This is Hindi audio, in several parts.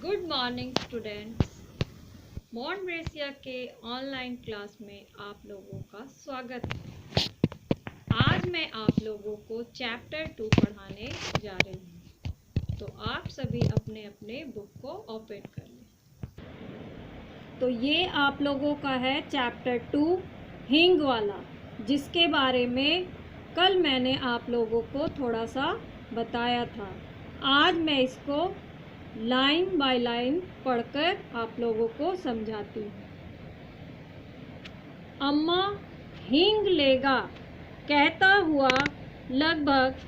Good morning students. मॉन्टब्रेसिया के ऑनलाइन क्लास में आप लोगों का स्वागत है। आज मैं आप लोगों को चैप्टर 2 पढ़ाने जा रही हूँ, तो आप सभी अपने अपने बुक को ओपन कर लें। तो ये आप लोगों का है चैप्टर 2 हींग वाला, जिसके बारे में कल मैंने आप लोगों को थोड़ा सा बताया था। आज मैं इसको लाइन बाय लाइन पढ़कर आप लोगों को समझाती हूँ। अम्मा हींग लेगा कहता हुआ लगभग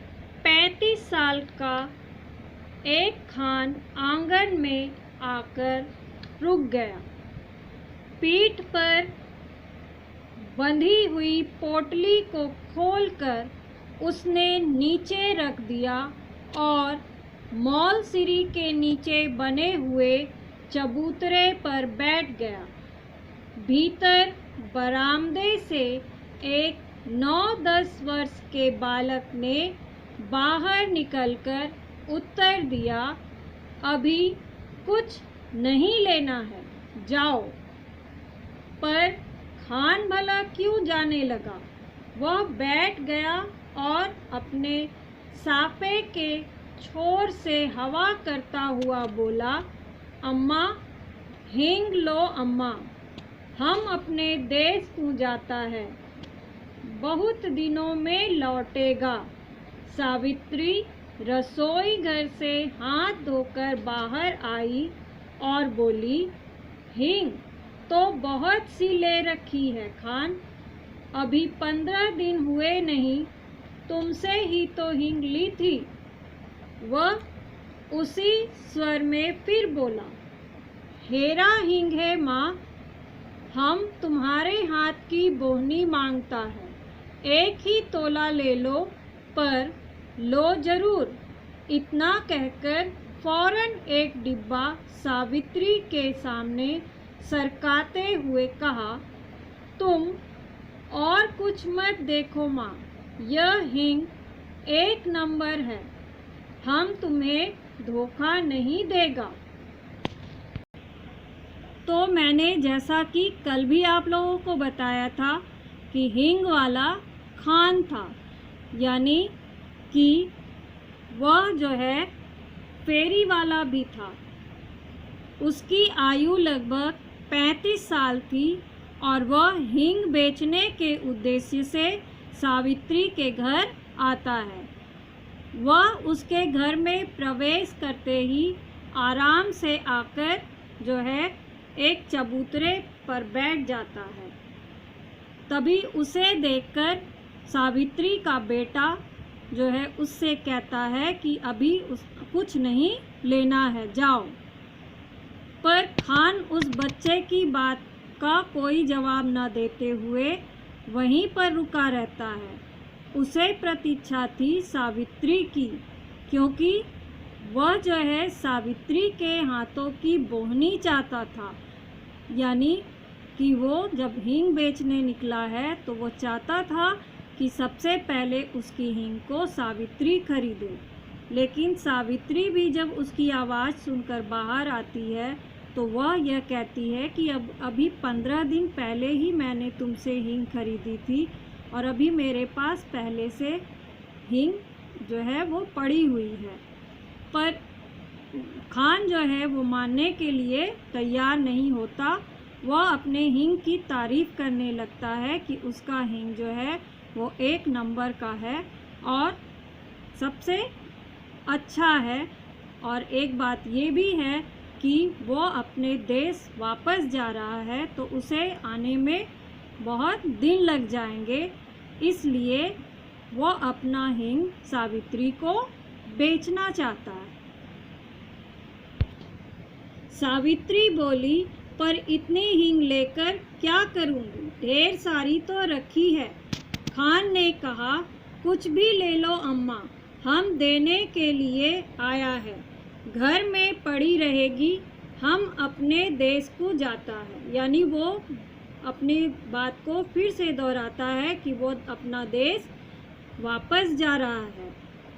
35 साल का एक खान आंगन में आकर रुक गया। पीठ पर बंधी हुई पोटली को खोलकर उसने नीचे रख दिया और मौलसिरी के नीचे बने हुए चबूतरे पर बैठ गया। भीतर बरामदे से एक 9-10 वर्ष के बालक ने बाहर निकलकर उत्तर दिया, अभी कुछ नहीं लेना है, जाओ। पर खान भला क्यों जाने लगा। वह बैठ गया और अपने साफे के छोर से हवा करता हुआ बोला, अम्मा हींग लो अम्मा, हम अपने देश को जाता है, बहुत दिनों में लौटेगा। सावित्री रसोई घर से हाथ धोकर बाहर आई और बोली, हींग तो बहुत सी ले रखी है खान, अभी 15 दिन हुए नहीं, तुमसे ही तो हींग ली थी। वह उसी स्वर में फिर बोला, हेरा हींग है माँ, हम तुम्हारे हाथ की बोहनी मांगता है, एक ही तोला ले लो, पर लो जरूर। इतना कहकर फौरन एक डिब्बा सावित्री के सामने सरकाते हुए कहा, तुम और कुछ मत देखो माँ, यह हींग 1 नंबर है, हम तुम्हें धोखा नहीं देगा। तो मैंने जैसा कि कल भी आप लोगों को बताया था कि हींग वाला खान था, यानी कि वह जो है फेरी वाला भी था। उसकी आयु लगभग 35 साल थी और वह हींग बेचने के उद्देश्य से सावित्री के घर आता है। वह उसके घर में प्रवेश करते ही आराम से आकर जो है एक चबूतरे पर बैठ जाता है। तभी उसे देखकर सावित्री का बेटा जो है उससे कहता है कि अभी कुछ नहीं लेना है, जाओ। पर खान उस बच्चे की बात का कोई जवाब न देते हुए वहीं पर रुका रहता है। उसे प्रतीक्षा थी सावित्री की, क्योंकि वह जो है सावित्री के हाथों की बोहनी चाहता था। यानी कि वो जब हींग बेचने निकला है तो वो चाहता था कि सबसे पहले उसकी हींग को सावित्री खरीदे। लेकिन सावित्री भी जब उसकी आवाज़ सुनकर बाहर आती है तो वह यह कहती है कि अभी 15 दिन पहले ही मैंने तुमसे हींग खरीदी थी और अभी मेरे पास पहले से हींग जो है वो पड़ी हुई है। पर खान जो है वो मानने के लिए तैयार नहीं होता। वह अपने हींग की तारीफ़ करने लगता है कि उसका हींग जो है वो 1 नंबर का है और सबसे अच्छा है। और एक बात ये भी है कि वो अपने देश वापस जा रहा है तो उसे आने में बहुत दिन लग जाएंगे, इसलिए वो अपना हींग सावित्री को बेचना चाहता है। सावित्री बोली, पर इतनी हींग लेकर क्या करूँगी, ढेर सारी तो रखी है। खान ने कहा, कुछ भी ले लो अम्मा, हम देने के लिए आया है, घर में पड़ी रहेगी, हम अपने देश को जाता है। यानी वो अपनी बात को फिर से दोहराता है कि वो अपना देश वापस जा रहा है,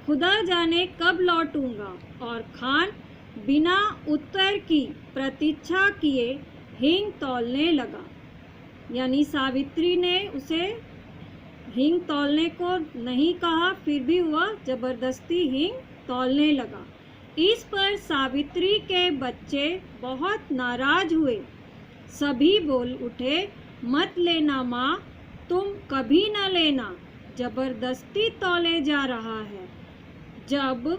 खुदा जाने कब लौटूंगा। और खान बिना उत्तर की प्रतीक्षा किए हींग तौलने लगा। यानी सावित्री ने उसे हींग तौलने को नहीं कहा, फिर भी वह जबरदस्ती हींग तौलने लगा। इस पर सावित्री के बच्चे बहुत नाराज हुए। सभी बोल उठे, मत लेना माँ, तुम कभी न लेना, जबरदस्ती तौले जा रहा है। जब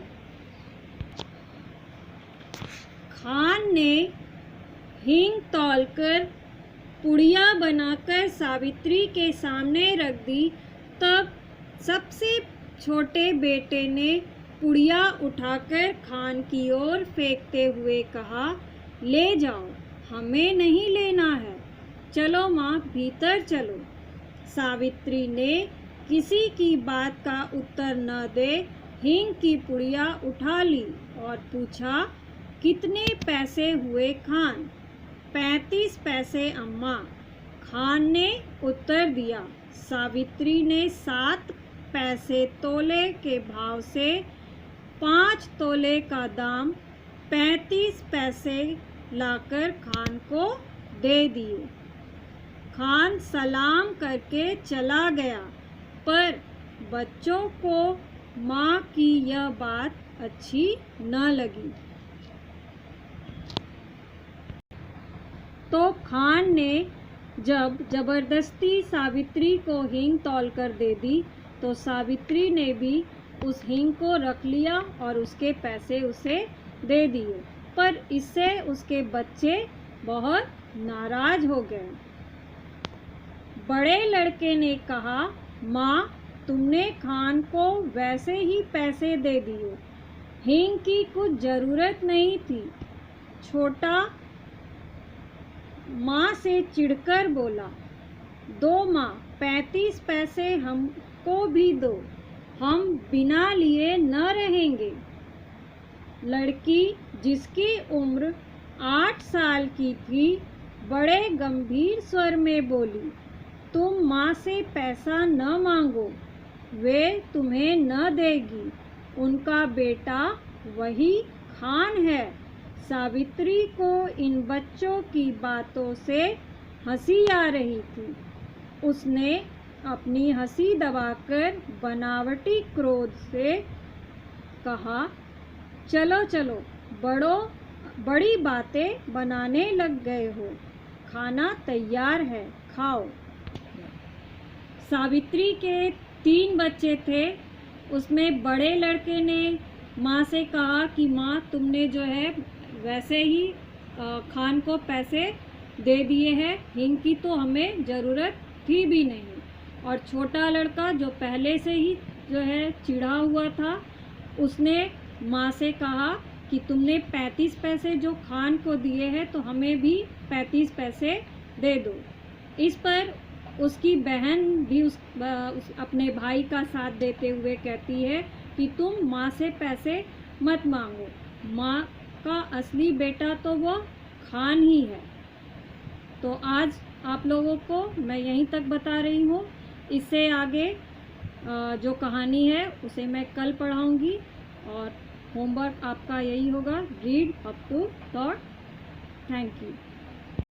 खान ने हींग तौलकर पुड़िया बनाकर सावित्री के सामने रख दी, तब सबसे छोटे बेटे ने पुड़िया उठाकर खान की ओर फेंकते हुए कहा, ले जाओ, हमें नहीं लेना है, चलो माँ भीतर चलो। सावित्री ने किसी की बात का उत्तर न दे हींग की पुड़िया उठा ली और पूछा, कितने पैसे हुए खान? 35 पैसे अम्मा, खान ने उत्तर दिया। सावित्री ने 7 पैसे तोले के भाव से 5 तोले का दाम 35 पैसे लाकर खान को दे दिए। खान सलाम करके चला गया, पर बच्चों को माँ की यह बात अच्छी न लगी। तो खान ने जब जबरदस्ती सावित्री को हींग तौलकर दे दी, तो सावित्री ने भी उस हींग को रख लिया और उसके पैसे उसे दे दिए। पर इससे उसके बच्चे बहुत नाराज हो गए। बड़े लड़के ने कहा, माँ, तुमने खान को वैसे ही पैसे दे दिए, हींग की कुछ ज़रूरत नहीं थी। छोटा माँ से चिढ़कर बोला, दो माँ, 35 पैसे हमको भी दो, हम बिना लिए न रहेंगे। लड़की, जिसकी उम्र 8 साल की थी, बड़े गंभीर स्वर में बोली, तुम माँ से पैसा न मांगो, वे तुम्हें न देगी, उनका बेटा वही खान है। सावित्री को इन बच्चों की बातों से हंसी आ रही थी। उसने अपनी हंसी दबाकर बनावटी क्रोध से कहा, चलो चलो, बड़ी बातें बनाने लग गए हो, खाना तैयार है, खाओ। सावित्री के 3 बच्चे थे। उसमें बड़े लड़के ने माँ से कहा कि माँ, तुमने जो है वैसे ही खान को पैसे दे दिए हैं, हींग की तो हमें ज़रूरत थी भी नहीं। और छोटा लड़का जो पहले से ही जो है चिढ़ा हुआ था, उसने माँ से कहा कि तुमने 35 पैसे जो खान को दिए हैं, तो हमें भी 35 पैसे दे दो। इस पर उसकी बहन भी उस अपने भाई का साथ देते हुए कहती है कि तुम माँ से पैसे मत मांगो, माँ का असली बेटा तो वो खान ही है। तो आज आप लोगों को मैं यहीं तक बता रही हूँ। इससे आगे जो कहानी है उसे मैं कल पढ़ाऊँगी, और होमवर्क आपका यही होगा, read up to dot. Thank you.